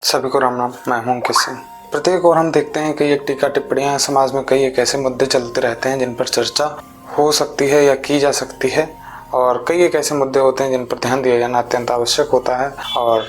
सभी को राम राम। मैं हूं अंकित सिंह। प्रत्येक और हम देखते हैं कि ये टीका टिप्पणियां समाज में कई एक ऐसे मुद्दे चलते रहते हैं जिन पर चर्चा हो सकती है या की जा सकती है, और कई एक ऐसे मुद्दे होते हैं जिन पर ध्यान दिया जाना अत्यंत आवश्यक होता है। और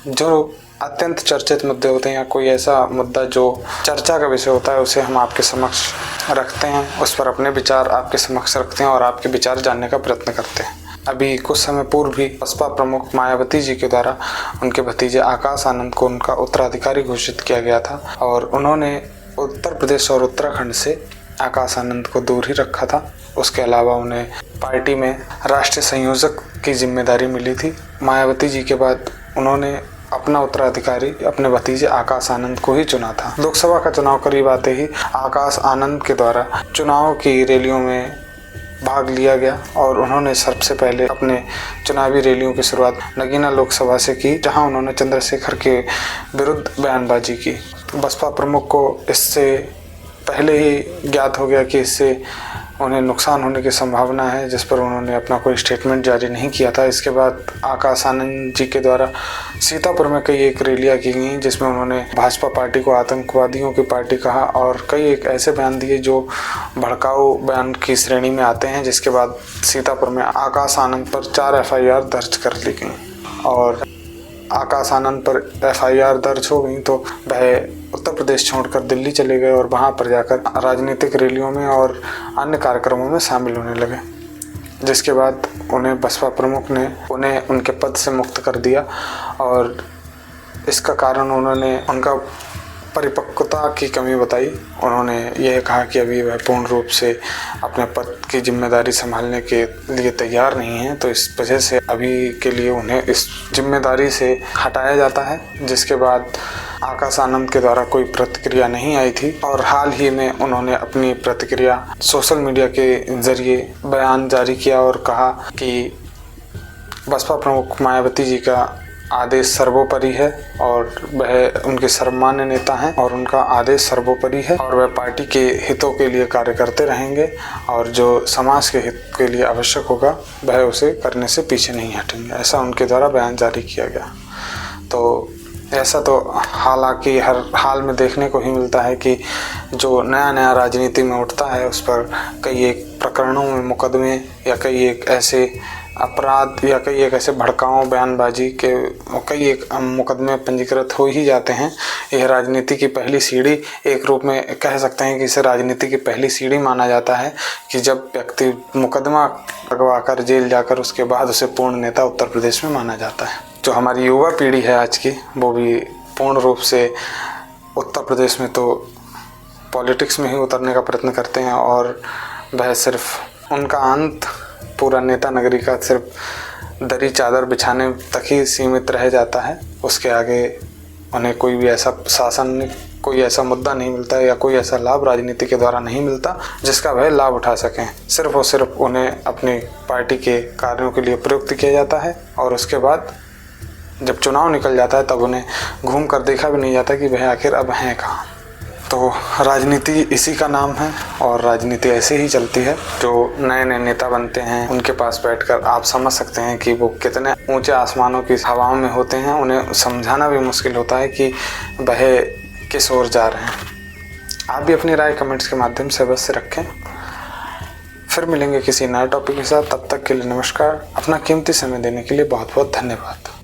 जो अत्यंत चर्चित मुद्दे होते हैं या कोई ऐसा मुद्दा जो चर्चा का विषय होता है उसे हम आपके समक्ष रखते हैं, उस पर अपने विचार आपके समक्ष रखते हैं और आपके विचार जानने का प्रयत्न करते हैं। अभी कुछ समय पूर्व भी बसपा प्रमुख मायावती जी के द्वारा उनके भतीजे आकाश आनंद को उनका उत्तराधिकारी घोषित किया गया था, और उन्होंने उत्तर प्रदेश और उत्तराखंड से आकाश आनंद को दूर ही रखा था। उसके अलावा उन्हें पार्टी में राष्ट्रीय संयोजक की जिम्मेदारी मिली थी। मायावती जी के बाद उन्होंने अपना उत्तराधिकारी अपने भतीजे आकाश आनंद को ही चुना था। लोकसभा का चुनाव करीब आते ही आकाश आनंद के द्वारा चुनाव की रैलियों में भाग लिया गया, और उन्होंने सबसे पहले अपने चुनावी रैलियों की शुरुआत नगीना लोकसभा से की, जहां उन्होंने चंद्रशेखर के विरुद्ध बयानबाजी की। बसपा प्रमुख को इससे पहले ही ज्ञात हो गया कि इससे उन्हें नुकसान होने की संभावना है, जिस पर उन्होंने अपना कोई स्टेटमेंट जारी नहीं किया था। इसके बाद आकाश आनंद जी के द्वारा सीतापुर में कई एक रैलियां की गई, जिसमें उन्होंने भाजपा पार्टी को आतंकवादियों की पार्टी कहा और कई एक ऐसे बयान दिए जो भड़काऊ बयान की श्रेणी में आते हैं। जिसके बाद सीतापुर में आकाश आनंद पर 4 FIR दर्ज कर ली गई, और आकाश आनंद पर FIR दर्ज हो गई तो वह उत्तर प्रदेश छोड़कर दिल्ली चले गए और वहां पर जाकर राजनीतिक रैलियों में और अन्य कार्यक्रमों में शामिल होने लगे। जिसके बाद उन्हें बसपा प्रमुख ने उन्हें उनके पद से मुक्त कर दिया, और इसका कारण उन्होंने उनका परिपक्वता की कमी बताई। उन्होंने यह कहा कि अभी वह पूर्ण रूप से अपने पद की जिम्मेदारी संभालने के लिए तैयार नहीं है, तो इस वजह से अभी के लिए उन्हें इस जिम्मेदारी से हटाया जाता है। जिसके बाद आकाश आनंद के द्वारा कोई प्रतिक्रिया नहीं आई थी, और हाल ही में उन्होंने अपनी प्रतिक्रिया सोशल मीडिया के जरिए बयान जारी किया और कहा कि बसपा प्रमुख मायावती जी का आदेश सर्वोपरि है, और वह उनके सर्वमान्य नेता हैं और उनका आदेश सर्वोपरि है, और वह पार्टी के हितों के लिए कार्य करते रहेंगे, और जो समाज के हित के लिए आवश्यक होगा वह उसे करने से पीछे नहीं हटेंगे। ऐसा उनके द्वारा बयान जारी किया गया। तो ऐसा तो हालांकि हर हाल में देखने को ही मिलता है कि जो नया नया राजनीति में उठता है उस पर कई एक प्रकरणों में मुकदमे या कई एक ऐसे अपराध या कई एक ऐसे भड़काऊ बयानबाजी के कई एक मुकदमे पंजीकृत हो ही जाते हैं। यह राजनीति की पहली सीढ़ी एक रूप में कह सकते हैं कि इसे राजनीति की पहली सीढ़ी माना जाता है कि जब व्यक्ति मुकदमा लगवा कर जेल जाकर उसके बाद उसे पूर्ण नेता उत्तर प्रदेश में माना जाता है। जो हमारी युवा पीढ़ी है आज की, वो भी पूर्ण रूप से उत्तर प्रदेश में तो पॉलिटिक्स में ही उतरने का प्रयत्न करते हैं, और वह सिर्फ उनका अंत पूरा नेता नगरी का सिर्फ दरी चादर बिछाने तक ही सीमित रह जाता है। उसके आगे उन्हें कोई भी ऐसा शासन, कोई ऐसा मुद्दा नहीं मिलता है या कोई ऐसा लाभ राजनीति के द्वारा नहीं मिलता जिसका वह लाभ उठा सकें। सिर्फ और सिर्फ उन्हें अपनी पार्टी के कार्यों के लिए प्रयुक्त किया जाता है, और उसके बाद जब चुनाव निकल जाता है तब उन्हें घूम कर देखा भी नहीं जाता कि वह आखिर अब हैं कहाँ। तो राजनीति इसी का नाम है, और राजनीति ऐसे ही चलती है। जो नए नए नेता बनते हैं उनके पास बैठकर आप समझ सकते हैं कि वो कितने ऊंचे आसमानों की हवाओं में होते हैं। उन्हें समझाना भी मुश्किल होता है कि वह किस ओर जा रहे हैं। आप भी अपनी राय कमेंट्स के माध्यम से अवश्य रखें। फिर मिलेंगे किसी नए टॉपिक के साथ। तब तक के लिए नमस्कार। अपना कीमती समय देने के लिए बहुत बहुत धन्यवाद।